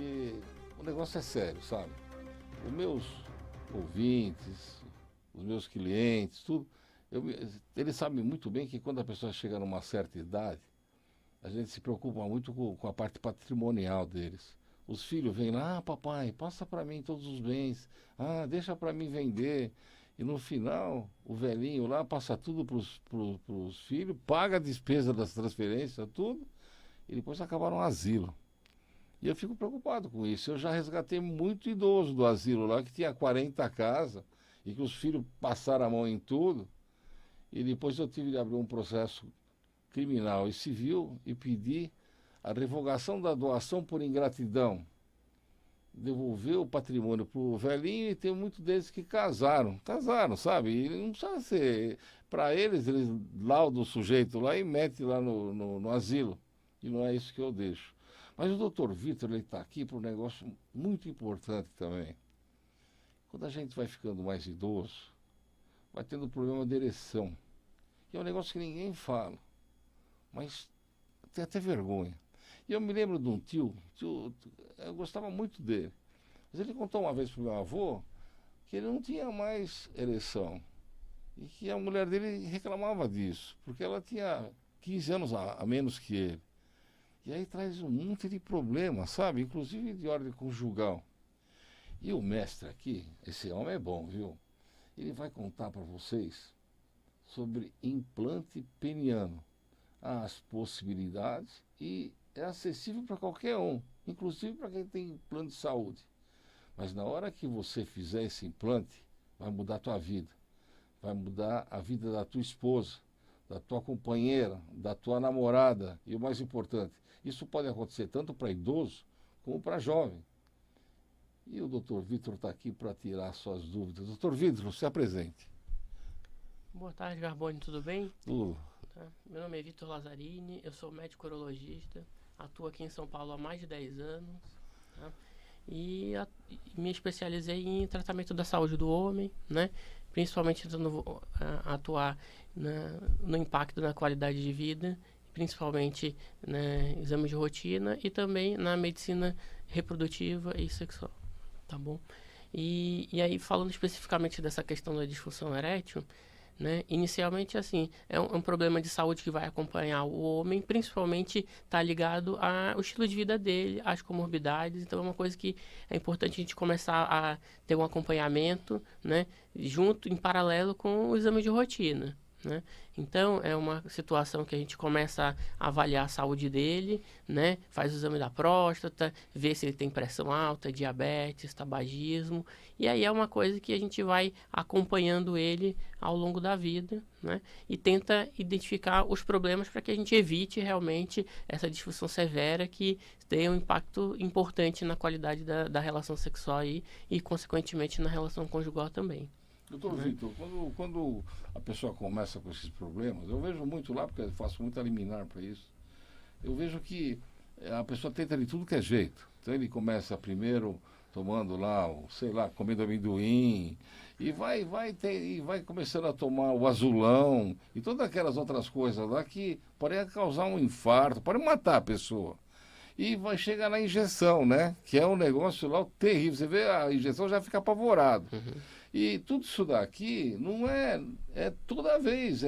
porque o negócio é sério, sabe? Os meus ouvintes, os meus clientes, tudo, eles sabem muito bem que quando a pessoa chega numa certa idade, a gente se preocupa muito com a parte patrimonial deles. Os filhos vêm lá, papai, passa para mim todos os bens, deixa para mim vender. E no final, o velhinho lá passa tudo para os filhos, paga a despesa das transferências, tudo, e depois acaba no asilo. E eu fico preocupado com isso. Eu já resgatei muito idoso do asilo lá, que tinha 40 casas, e que os filhos passaram a mão em tudo, e depois eu tive de abrir um processo criminal e civil e pedir a revogação da doação por ingratidão. Devolver o patrimônio para o velhinho, e tem muitos deles que casaram, sabe? E não precisa ser... Para eles laudam o sujeito lá e mete lá no asilo. E não é isso que eu deixo. Mas o doutor Vitor, ele está aqui para um negócio muito importante também. Quando a gente vai ficando mais idoso, vai tendo problema de ereção. E é um negócio que ninguém fala, mas tem até vergonha. E eu me lembro de um tio, eu gostava muito dele. Mas ele contou uma vez para o meu avô que ele não tinha mais ereção. E que a mulher dele reclamava disso, porque ela tinha 15 anos a menos que ele. E aí traz um monte de problemas, sabe? Inclusive de ordem conjugal. E o mestre aqui, esse homem é bom, viu? Ele vai contar para vocês sobre implante peniano, as possibilidades, e é acessível para qualquer um, inclusive para quem tem plano de saúde. Mas na hora que você fizer esse implante, vai mudar a tua vida. Vai mudar a vida da tua esposa, da tua companheira, da tua namorada. E o mais importante, isso pode acontecer tanto para idoso como para jovem. E o doutor Vitor está aqui para tirar suas dúvidas. Doutor Vitor, se apresente. Boa tarde, Garbone, tudo bem? Tudo. Tá. Meu nome é Vitor Lazzarini, eu sou médico urologista, atuo aqui em São Paulo há mais de 10 anos, tá? E me especializei em tratamento da saúde do homem, né? Principalmente tentando atuar no impacto na qualidade de vida, principalmente exames de rotina e também na medicina reprodutiva e sexual, tá bom? E aí, falando especificamente dessa questão da disfunção erétil, né? Inicialmente, assim, é um problema de saúde que vai acompanhar o homem, principalmente está ligado ao estilo de vida dele, às comorbidades. Então é uma coisa que é importante a gente começar a ter um acompanhamento, né? Junto, em paralelo com o exame de rotina, né? Então é uma situação que a gente começa a avaliar a saúde dele, né? Faz o exame da próstata, vê se ele tem pressão alta, diabetes, tabagismo, e aí é uma coisa que a gente vai acompanhando ele ao longo da vida, né? E tenta identificar os problemas para que a gente evite realmente essa disfunção severa que tem um impacto importante na qualidade da relação sexual e consequentemente na relação conjugal também. Doutor Vitor, quando a pessoa começa com esses problemas, eu vejo muito lá, porque eu faço muita liminar para isso, eu vejo que a pessoa tenta de tudo que é jeito. Então ele começa primeiro tomando lá, sei lá, comendo amendoim, e vai começando a tomar o azulão, e todas aquelas outras coisas lá que podem causar um infarto, podem matar a pessoa. E vai chegar na injeção, né? Que é um negócio lá terrível. Você vê a injeção, já fica apavorado. E tudo isso daqui não é toda vez.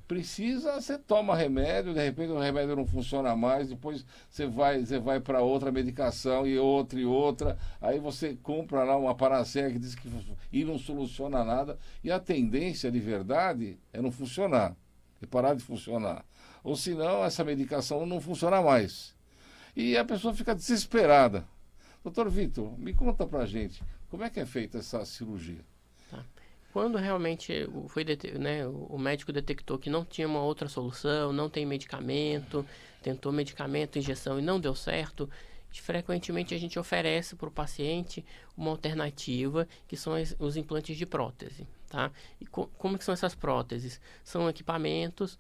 Precisa, você toma remédio, de repente o remédio não funciona mais, depois você vai para outra medicação e outra. Aí você compra lá uma panaceia que diz que e não soluciona nada. E a tendência de verdade é não funcionar, é parar de funcionar. Ou senão essa medicação não funciona mais. E a pessoa fica desesperada. Doutor Vitor, me conta pra gente, como é que é feita essa cirurgia? Tá. Quando realmente o médico detectou que não tinha uma outra solução, não tem medicamento, tentou medicamento, injeção e não deu certo, frequentemente a gente oferece para o paciente uma alternativa, que são os implantes de prótese. Tá? E como que são essas próteses? São equipamentos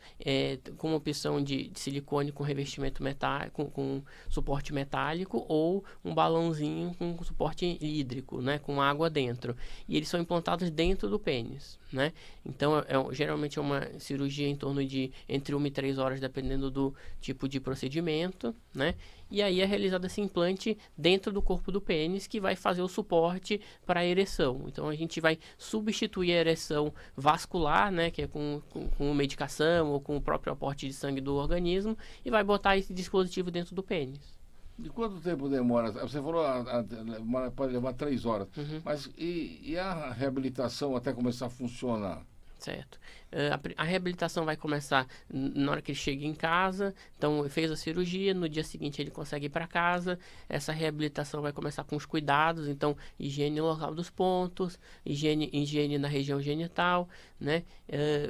com opção de silicone com revestimento metálico, com suporte metálico, ou um balãozinho com suporte hídrico, né, com água dentro. E eles são implantados dentro do pênis, né? Então geralmente é uma cirurgia em torno de entre 1 e 3 horas, dependendo do tipo de procedimento, né? e aí é realizado esse implante dentro do corpo do pênis, que vai fazer o suporte para a ereção. Então a gente vai substituir a ereção vascular, né, que é com medicação ou com o próprio aporte de sangue do organismo, e vai botar esse dispositivo dentro do pênis. De quanto tempo demora? Você falou pode levar 3 horas. Mas e a reabilitação até começar a funcionar? Certo. A reabilitação vai começar na hora que ele chega em casa. Então, fez a cirurgia, no dia seguinte ele consegue ir para casa. Essa reabilitação vai começar com os cuidados. Então, higiene local dos pontos, higiene na região genital, né?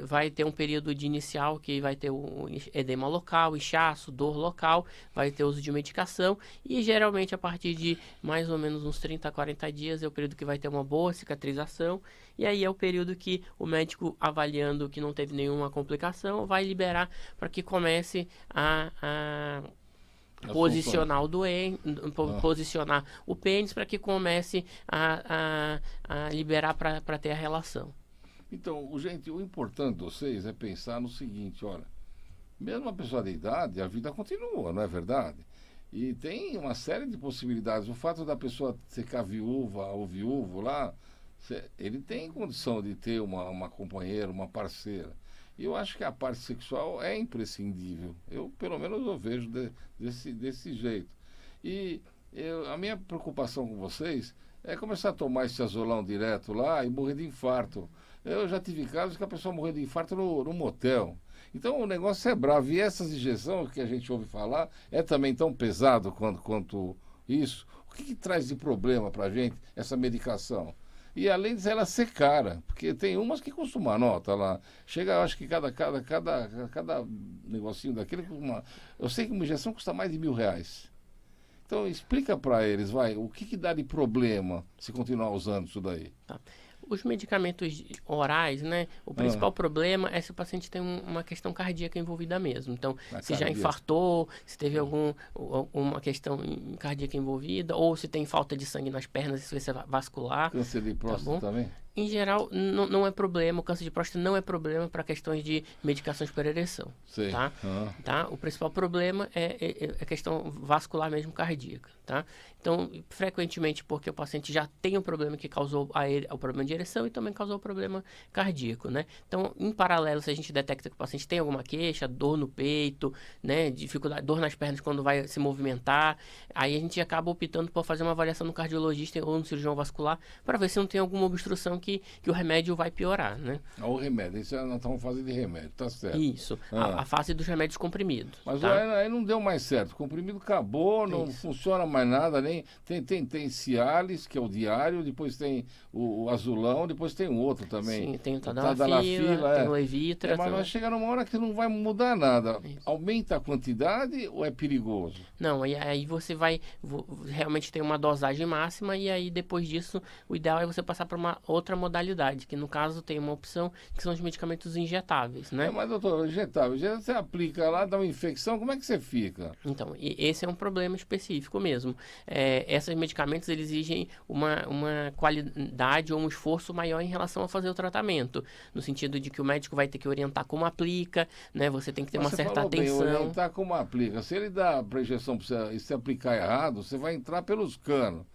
Vai ter um período de inicial que vai ter o edema local, inchaço, dor local, vai ter uso de medicação. E, geralmente, a partir de mais ou menos uns 30 a 40 dias é o período que vai ter uma boa cicatrização. E aí é o período que o médico, avaliando que não teve nenhuma complicação, vai liberar para que comece a posicionar o doente, posicionar o pênis, para que comece a liberar para ter a relação. Então, gente, o importante de vocês é pensar no seguinte, olha, mesmo a pessoa de idade, a vida continua, não é verdade? E tem uma série de possibilidades. O fato da pessoa ficar viúva ou viúvo lá, ele tem condição de ter uma companheira, uma parceira. E eu acho que a parte sexual é imprescindível. Pelo menos, eu vejo desse jeito. E a minha preocupação com vocês é começar a tomar esse azulão direto lá e morrer de infarto. Eu já tive casos que a pessoa morreu de infarto no motel. Então o negócio é bravo. E essas injeções que a gente ouve falar é também tão pesado quanto isso. O que traz de problema para a gente essa medicação? E além disso, ela ser cara, porque tem umas que custam uma nota lá. Chega, eu acho que cada negocinho daquele, eu sei que uma injeção custa mais de R$1.000. Então explica para eles, o que dá de problema se continuar usando isso daí? Tá. Os medicamentos orais, né? O principal problema é se o paciente tem uma questão cardíaca envolvida mesmo. Então, se já infartou, se teve alguma questão cardíaca envolvida, ou se tem falta de sangue nas pernas, isso vai ser vascular. Câncer de próstata também? Em geral, não é problema, o câncer de próstata não é problema para questões de medicações para ereção. Sei. Tá? O principal problema é a questão vascular mesmo, cardíaca. Tá? Então, frequentemente, porque o paciente já tem um problema que causou o problema de ereção e também causou o problema cardíaco, né? Então, em paralelo, se a gente detecta que o paciente tem alguma queixa, dor no peito, né, dificuldade, dor nas pernas quando vai se movimentar, aí a gente acaba optando por fazer uma avaliação no cardiologista ou no cirurgião vascular para ver se não tem alguma obstrução que o remédio vai piorar, né? O remédio, isso nós estamos fazendo de remédio, tá certo. Isso, a fase dos remédios comprimidos. Mas tá? aí não deu mais certo, o comprimido acabou, não funciona mais nada, nem tem Cialis, que é o diário, depois tem o azulão, depois tem um outro também. Sim, tem o Tadalafila, tem o Levitra. Mas vai chegar numa hora que não vai mudar nada. Isso. Aumenta a quantidade ou é perigoso? Não, aí você vai realmente ter uma dosagem máxima e aí depois disso o ideal é você passar para uma outra modalidade, que no caso tem uma opção que são os medicamentos injetáveis, né? Mas doutor, injetável, você aplica lá, dá uma infecção, como é que você fica? Então, esse é um problema específico mesmo. Esses medicamentos eles exigem uma qualidade ou um esforço maior em relação a fazer o tratamento, no sentido de que o médico vai ter que orientar como aplica, né? Você tem que ter uma certa atenção. Bem, orientar como aplica. Se ele dá para injeção e se aplicar errado, você vai entrar pelos canos.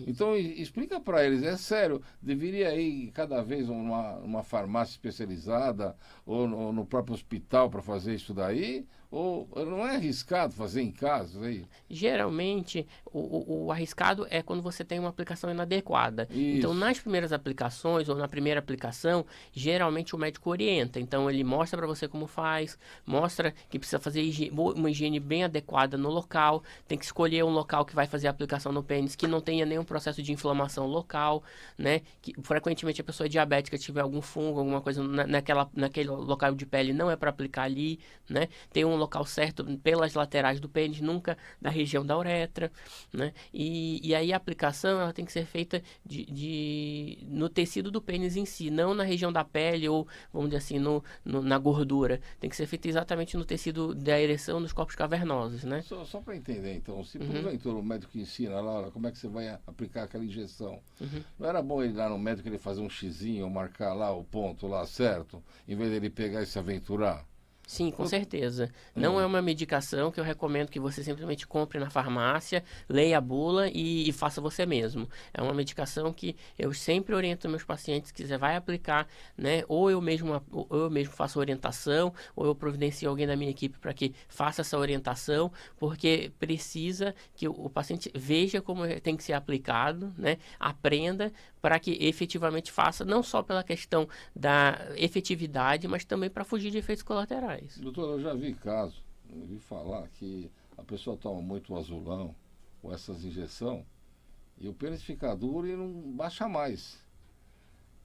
Então explica para eles, é sério, deveria ir cada vez uma farmácia especializada ou no próprio hospital para fazer isso daí? Ou não é arriscado fazer em casa aí? Geralmente, o arriscado é quando você tem uma aplicação inadequada. Isso. Então, nas primeiras aplicações ou na primeira aplicação, geralmente o médico orienta. Então, ele mostra para você como faz, mostra que precisa fazer uma higiene bem adequada no local, tem que escolher um local que vai fazer a aplicação no pênis que não tenha nenhum processo de inflamação local, né? Que frequentemente a pessoa diabética tiver algum fungo, alguma coisa naquele local de pele, não é para aplicar ali, né? Tem um local certo pelas laterais do pênis, nunca da região da uretra, né? E aí a aplicação ela tem que ser feita no tecido do pênis em si, não na região da pele ou, vamos dizer assim, na gordura. Tem que ser feita exatamente no tecido da ereção nos corpos cavernosos, né? Só para entender, então, se porventura o médico ensina lá como é que você vai aplicar aquela injeção, não era bom ele ir lá no médico ele fazer um xizinho, marcar lá o ponto lá certo, em vez dele pegar e se aventurar? Sim, com certeza. Não é uma medicação que eu recomendo que você simplesmente compre na farmácia, leia a bula e faça você mesmo. É uma medicação que eu sempre oriento meus pacientes que você vai aplicar, né? Ou eu mesmo faço orientação, ou eu providencio alguém da minha equipe para que faça essa orientação, porque precisa que o paciente veja como tem que ser aplicado, né? Aprenda para que efetivamente faça, não só pela questão da efetividade, mas também para fugir de efeitos colaterais. Doutor, eu já vi casos, eu vi falar que a pessoa toma muito azulão ou essas injeções e o pênis fica duro e não baixa mais.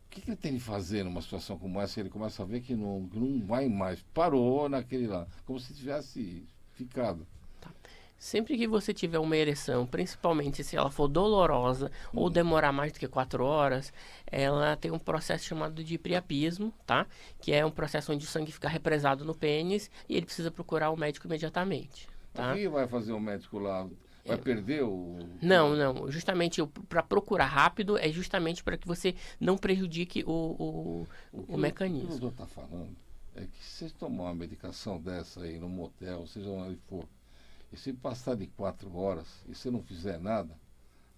O que ele tem de fazer numa situação como essa? Ele começa a ver que não vai mais, parou naquele lá, como se tivesse ficado. Sempre que você tiver uma ereção, principalmente se ela for dolorosa ou demorar mais do que 4 horas, ela tem um processo chamado de priapismo, tá? Que é um processo onde o sangue fica represado no pênis e ele precisa procurar o médico imediatamente, tá? O que vai fazer o médico lá? Vai perder o... Não. Justamente para procurar rápido é justamente para que você não prejudique o mecanismo. O que o doutor está falando é que se você tomar uma medicação dessa aí no motel, seja onde for, e se passar de 4 horas e você não fizer nada,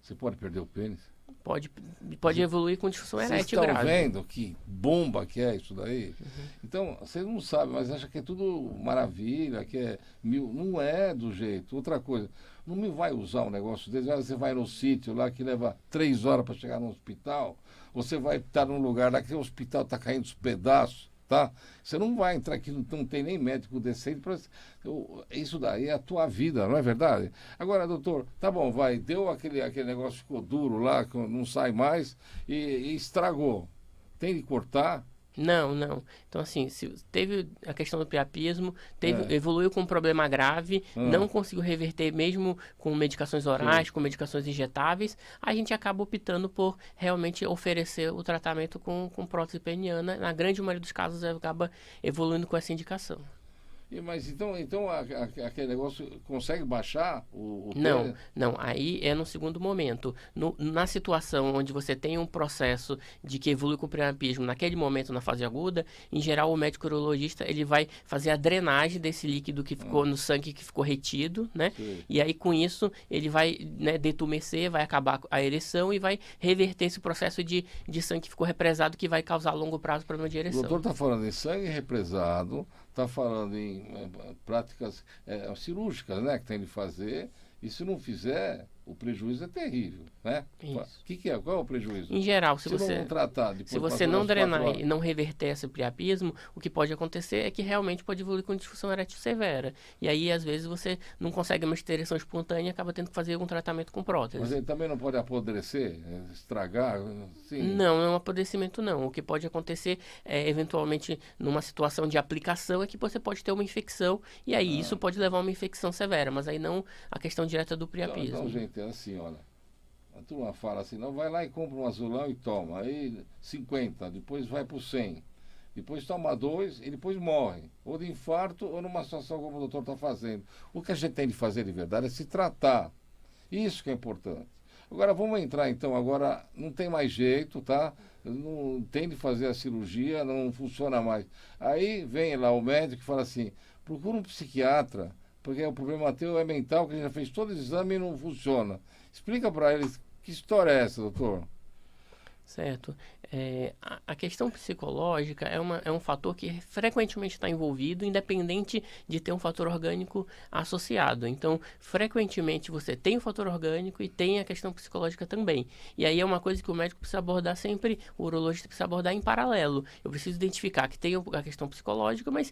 você pode perder o pênis? Pode evoluir com disfunção erétil grave. Vocês estão vendo que bomba que é isso daí? Então, vocês não sabem, mas acham que é tudo maravilha, que é mil. Não é do jeito. Outra coisa, não me vai usar um negócio desse. Você vai no sítio lá que leva 3 horas para chegar no hospital, você vai estar num lugar lá que o hospital está caindo aos pedaços. Tá? Você não vai entrar aqui, não tem nem médico decente para isso daí é a tua vida, não é verdade? Agora, doutor, tá bom, vai, deu aquele negócio, ficou duro lá, que não sai mais e estragou. Tem de cortar? Não. Então, assim, se teve a questão do priapismo, evoluiu com um problema grave, não conseguiu reverter mesmo com medicações orais, com medicações injetáveis, a gente acaba optando por realmente oferecer o tratamento com prótese peniana. Na grande maioria dos casos, acaba evoluindo com essa indicação. Mas então aquele negócio consegue baixar o Não, aí é no segundo momento. Na situação onde você tem um processo de que evolui com o priapismo, naquele momento, na fase aguda, em geral o médico urologista ele vai fazer a drenagem desse líquido que ficou no sangue, que ficou retido, né? Sim. E aí com isso ele vai, né, detumescer, vai acabar a ereção e vai reverter esse processo de sangue que ficou represado, que vai causar a longo prazo problema de O ereção. doutor está falando em sangue represado, está falando em práticas cirúrgicas, né, que tem de fazer, e se não fizer, o prejuízo é terrível, né? Isso. Que é? Qual é o prejuízo? Em geral, se não você tratar, depois se você passar não umas 4 drenar horas. e não reverter esse priapismo, o que pode acontecer é que realmente pode evoluir com disfunção erétil severa. E aí, às vezes, você não consegue mais ter ereção espontânea e acaba tendo que fazer um tratamento com prótese. Mas ele também não pode apodrecer, estragar? Sim. Não é um apodrecimento, não. O que pode acontecer é, eventualmente, numa situação de aplicação, é que você pode ter uma infecção, e aí isso pode levar a uma infecção severa, mas aí não a questão direta do priapismo. Então, gente, é assim, olha. A turma fala assim, não, vai lá e compra um azulão e toma. Aí 50, depois vai para 100. Depois toma 2 e depois morre. Ou de infarto ou numa situação como o doutor está fazendo. O que a gente tem de fazer de verdade é se tratar. Isso que é importante. Agora vamos entrar então, agora não tem mais jeito, tá? Não tem de fazer a cirurgia, não funciona mais. Aí vem lá o médico e fala assim, procura um psiquiatra, porque o problema teu é mental, que a gente já fez todo o exame e não funciona. Explica para eles que história é essa, doutor? Certo. A questão psicológica é um fator que frequentemente está envolvido, independente de ter um fator orgânico associado. Então, frequentemente você tem o fator orgânico e tem a questão psicológica também. E aí é uma coisa que o médico precisa abordar sempre, o urologista precisa abordar em paralelo. Eu preciso identificar que tem a questão psicológica, mas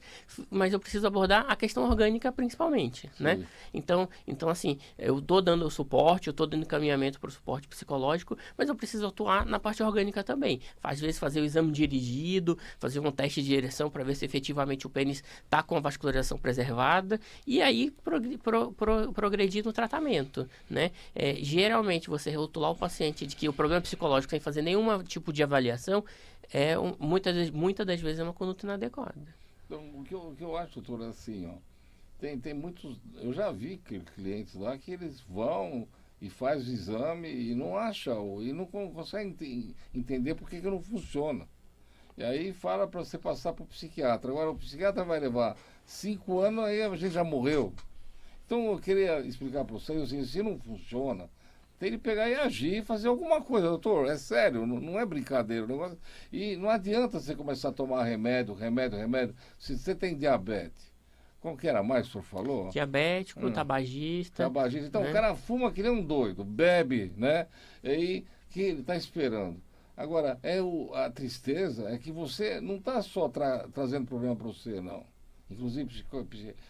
eu preciso abordar a questão orgânica principalmente, né? Então, assim, eu estou dando o suporte, eu estou dando encaminhamento para o suporte psicológico, mas eu preciso atuar na parte orgânica também. Às vezes fazer o exame dirigido, fazer um teste de ereção para ver se efetivamente o pênis está com a vascularização preservada e aí progredir no tratamento, né? Geralmente você rotular o paciente de que o problema psicológico sem fazer nenhum tipo de avaliação muitas das vezes é uma conduta inadequada. Então, o que eu acho, doutor, é assim, ó, tem muitos, eu já vi clientes lá que eles vão e faz o exame e não acha, e não consegue entender por que não funciona. E aí fala para você passar para o psiquiatra. Agora, o psiquiatra vai levar 5 anos, aí a gente já morreu. Então, eu queria explicar para vocês, assim, se não funciona, tem que pegar e agir e fazer alguma coisa. Doutor, é sério, não é brincadeira o negócio. E não adianta você começar a tomar remédio. Se você tem diabetes, como que era mais que o senhor falou? Diabético, tabagista. Tabagista. Então, né? o cara fuma que nem um doido, bebe, né? E aí, que ele está esperando. Agora, a tristeza é que você não está só trazendo problema para você, não. Inclusive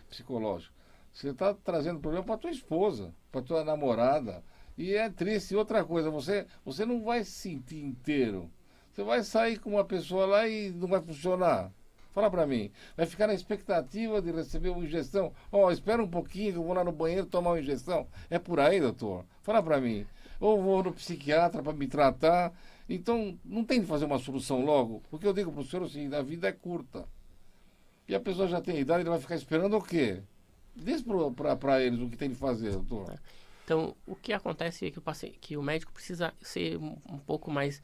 psicológico. Você está trazendo problema para tua esposa, para tua namorada. E é triste. E outra coisa, você não vai se sentir inteiro. Você vai sair com uma pessoa lá e não vai funcionar. Fala para mim. Vai ficar na expectativa de receber uma injeção. Espera um pouquinho que eu vou lá no banheiro tomar uma injeção. É por aí, doutor? Fala para mim. Ou vou no psiquiatra para me tratar. Então, não tem de fazer uma solução logo. Porque eu digo para o senhor assim, a vida é curta. E a pessoa já tem idade, ele vai ficar esperando o quê? Diz para eles o que tem de fazer, doutor. Então, o que acontece é que o médico precisa ser um pouco mais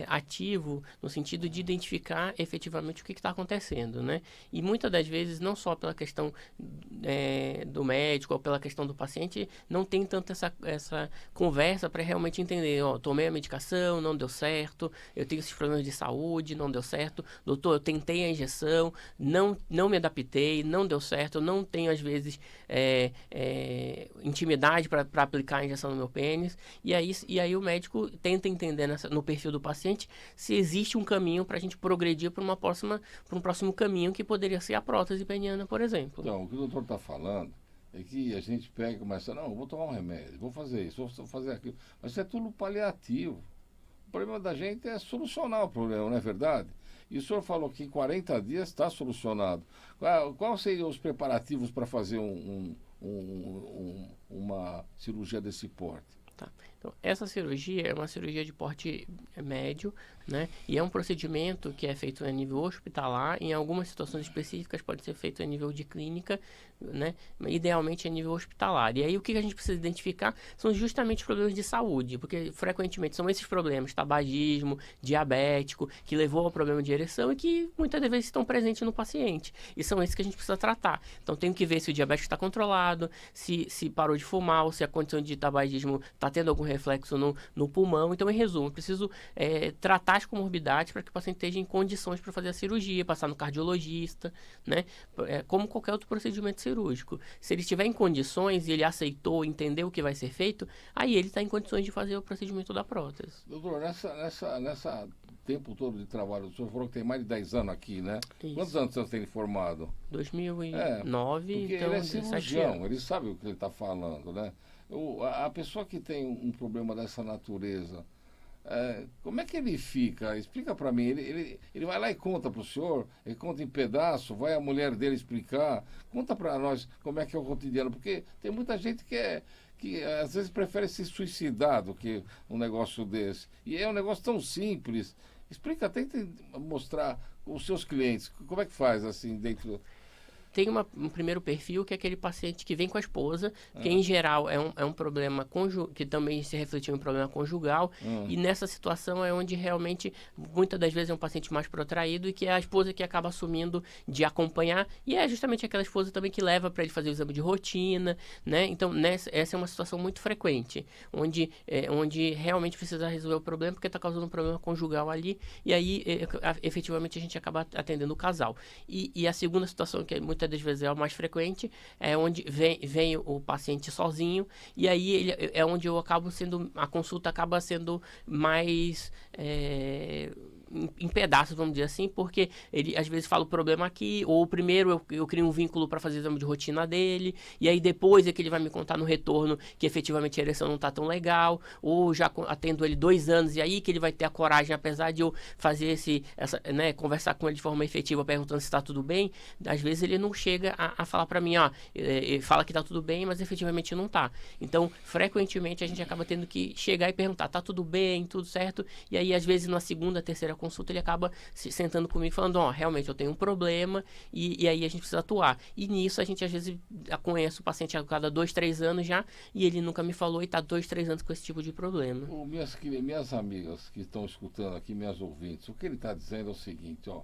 ativo no sentido de identificar efetivamente o que está acontecendo, né? E muitas das vezes, não só pela questão do médico ou pela questão do paciente, não tem tanto essa conversa para realmente entender, tomei a medicação, não deu certo, eu tenho esses problemas de saúde, não deu certo, doutor, eu tentei a injeção, não me adaptei, não deu certo, eu não tenho às vezes intimidade para aplicar a injeção no meu pênis, e aí o médico tenta entender no perfil do paciente se existe um caminho para a gente progredir para um próximo caminho que poderia ser a prótese peniana, por exemplo. Então, o que o doutor está falando é que a gente pega e começa, não, vou tomar um remédio, vou fazer isso, vou fazer aquilo, mas isso é tudo paliativo. O problema da gente é solucionar o problema, não é verdade? E o senhor falou que em 40 dias está solucionado. Quais seriam os preparativos para fazer uma cirurgia desse porte? Tá. Então, essa cirurgia é uma cirurgia de porte médio, né? E é um procedimento que é feito a nível hospitalar. Em algumas situações específicas pode ser feito a nível de clínica, né? Idealmente a nível hospitalar. E aí o que a gente precisa identificar são justamente os problemas de saúde, porque frequentemente são esses problemas, tabagismo, diabético, que levou ao problema de ereção e que muitas das vezes estão presentes no paciente. E são esses que a gente precisa tratar. Então tem que ver se o diabetes está controlado, se parou de fumar, ou se a condição de tabagismo está tendo algum reflexo no pulmão. Então, em resumo, eu preciso tratar as comorbidades para que o paciente esteja em condições para fazer a cirurgia, passar no cardiologista, né? Como qualquer outro procedimento cirúrgico. Se ele estiver em condições e ele aceitou, entendeu o que vai ser feito, aí ele está em condições de fazer o procedimento da prótese. Doutor, nessa tempo todo de trabalho, o senhor falou que tem mais de 10 anos aqui, né? Isso. Quantos anos você tem formado? 2009, porque então ele é cirurgião, anos. ele sabe o que ele está falando, né? A pessoa que tem um problema dessa natureza, como é que ele fica? Explica para mim. Ele vai lá e conta para o senhor, ele conta em pedaço, vai a mulher dele explicar. Conta para nós como é que é o cotidiano, porque tem muita gente que às vezes prefere se suicidar do que um negócio desse. E é um negócio tão simples. Explica, tenta mostrar os seus clientes, como é que faz assim dentro... Tem um primeiro perfil, que é aquele paciente que vem com a esposa, que em geral é um problema que também se refletiu em problema conjugal, e nessa situação é onde realmente, muitas das vezes é um paciente mais protraído e que é a esposa que acaba assumindo de acompanhar, e é justamente aquela esposa também que leva para ele fazer o exame de rotina, né? Então, essa é uma situação muito frequente, onde realmente precisa resolver o problema, porque está causando um problema conjugal ali, e aí, efetivamente, a gente acaba atendendo o casal. E a segunda situação, que muitas das vezes é o mais frequente, é onde vem o paciente sozinho, e aí é onde a consulta acaba sendo mais em pedaços, vamos dizer assim, porque ele às vezes fala o problema aqui, ou primeiro eu crio um vínculo para fazer o exame de rotina dele, e aí depois é que ele vai me contar no retorno que efetivamente a ereção não está tão legal, ou já atendo ele 2 anos, e aí que ele vai ter a coragem, apesar de eu fazer conversar com ele de forma efetiva, perguntando se está tudo bem, às vezes ele não chega a falar para mim, fala que está tudo bem, mas efetivamente não está. Então, frequentemente a gente acaba tendo que chegar e perguntar, está tudo bem, tudo certo? E aí às vezes na segunda, terceira consulta, ele acaba sentando comigo falando, ó, realmente eu tenho um problema e aí a gente precisa atuar. E nisso a gente às vezes conhece o paciente a cada 2, 3 anos já e ele nunca me falou e está 2, 3 anos com esse tipo de problema. Minhas amigas que estão escutando aqui, minhas ouvintes, o que ele está dizendo é o seguinte, ó,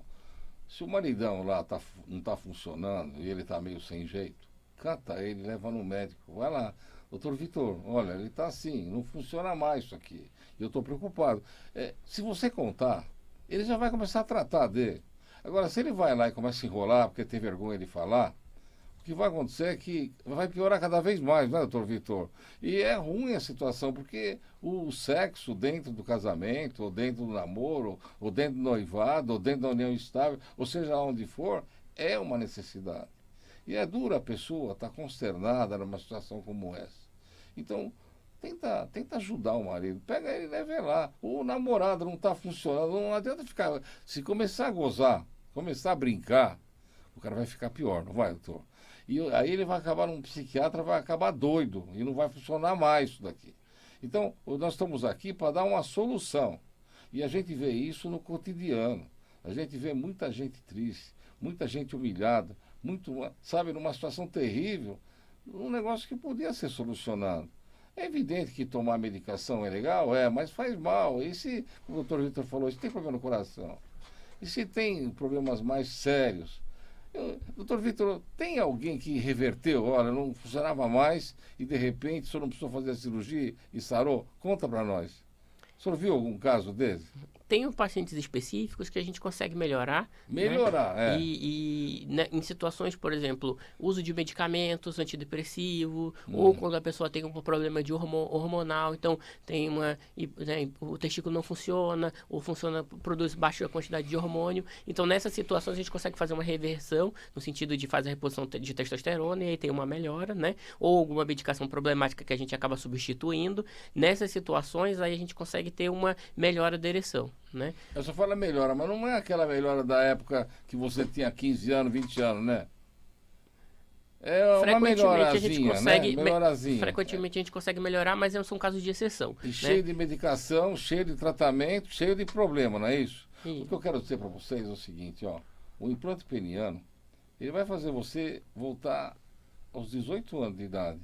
se o maridão lá não está funcionando e ele está meio sem jeito, cata ele, leva no médico, vai lá, doutor Vitor, olha, ele está assim, não funciona mais isso aqui, eu estou preocupado. Se você contar, ele já vai começar a tratar dele. Agora, se ele vai lá e começa a enrolar porque tem vergonha de falar, o que vai acontecer é que vai piorar cada vez mais, né, doutor Vitor? E é ruim a situação, porque o sexo dentro do casamento, ou dentro do namoro, ou dentro do noivado, ou dentro da união estável, ou seja, onde for, é uma necessidade. E é dura a pessoa estar consternada numa situação como essa. Então, tenta ajudar o marido. Pega ele e leva ele lá. O namorado não está funcionando, não adianta ficar... Se começar a gozar, começar a brincar, o cara vai ficar pior, não vai, doutor? E aí ele vai acabar num psiquiatra, vai acabar doido e não vai funcionar mais isso daqui. Então, nós estamos aqui para dar uma solução. E a gente vê isso no cotidiano. A gente vê muita gente triste, muita gente humilhada, sabe, numa situação terrível, um negócio que podia ser solucionado. É evidente que tomar medicação é legal, mas faz mal. E se, o doutor Vitor falou, se tem problema no coração? E se tem problemas mais sérios? Doutor Vitor, tem alguém que reverteu, olha, não funcionava mais e de repente o senhor não precisou fazer a cirurgia e sarou? Conta para nós. O senhor viu algum caso desse? Tem pacientes específicos que a gente consegue melhorar. Melhorar, né? Né, em situações, por exemplo, uso de medicamentos antidepressivos, ou quando a pessoa tem um problema de hormonal, então tem o testículo não funciona, ou produz baixa quantidade de hormônio. Então, nessas situações, a gente consegue fazer uma reversão, no sentido de fazer a reposição de testosterona, e aí tem uma melhora, né? Ou alguma medicação problemática que a gente acaba substituindo. Nessas situações, aí a gente consegue ter uma melhora da ereção. Né? Eu só falo melhora, mas não é aquela melhora da época que você tinha 15 anos, 20 anos, né? É uma melhorazinha, né? Melhorazinha. Frequentemente a gente consegue melhorar, mas são casos de exceção. E cheio de medicação, cheio de tratamento, cheio de problema, não é isso? O que eu quero dizer para vocês é o seguinte, ó. O implante peniano, ele vai fazer você voltar aos 18 anos de idade.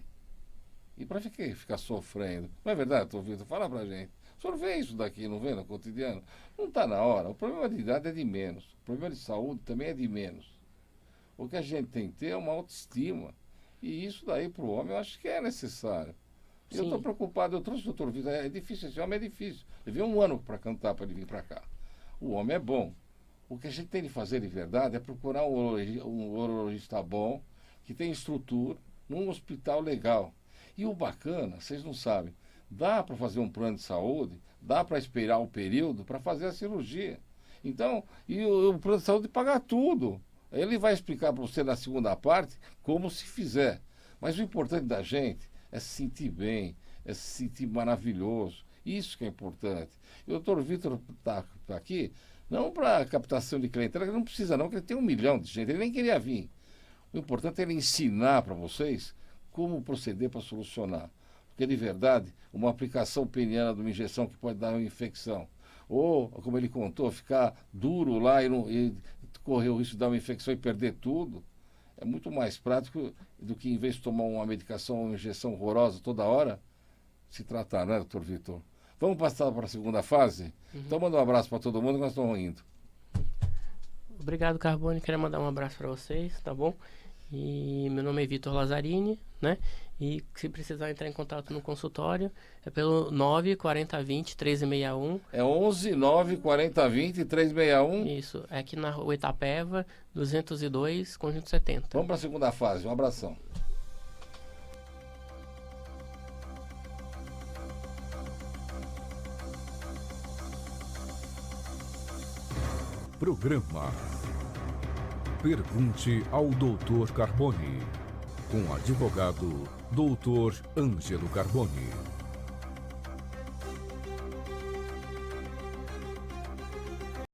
E para ficar sofrendo? Não é verdade, doutor Vitor? Fala pra gente. O senhor vê isso daqui, não vê no cotidiano? Não está na hora. O problema de idade é de menos. O problema de saúde também é de menos. O que a gente tem que ter é uma autoestima. E isso daí para o homem eu acho que é necessário. Sim. Eu estou preocupado. Eu trouxe o doutor Vitor. É difícil, esse homem é difícil. Ele veio um ano para cantar, para ele vir para cá. O homem é bom. O que a gente tem de fazer de verdade é procurar um urologista bom, que tem estrutura, num hospital legal. E o bacana, vocês não sabem, dá para fazer um plano de saúde, dá para esperar o período para fazer a cirurgia. Então, e o plano de saúde paga tudo. Ele vai explicar para você na segunda parte como se fizer. Mas o importante da gente é se sentir bem, é se sentir maravilhoso. Isso que é importante. E o doutor Vitor está aqui, não para captação de clientela, que não precisa não, porque ele tem 1 milhão de gente, ele nem queria vir. O importante é ele ensinar para vocês como proceder para solucionar. Porque, de verdade, uma aplicação peniana de uma injeção que pode dar uma infecção, ou, como ele contou, ficar duro lá e correr o risco de dar uma infecção e perder tudo, é muito mais prático do que, em vez de tomar uma medicação, uma injeção horrorosa toda hora, se tratar, né, doutor Vitor? Vamos passar para a segunda fase? Então, manda um abraço para todo mundo que nós estamos indo. Obrigado, Carbone. Quero mandar um abraço para vocês, tá bom? E meu nome é Vitor Lazzarini, né? E se precisar entrar em contato no consultório, é pelo 94020 1361. É 11 94020 1361? Isso, é aqui na rua Itapeva, 202, Conjunto 70. Vamos para a segunda fase, um abração. Programa Pergunte ao Dr. Carbone, com o advogado Dr. Ângelo Carbone.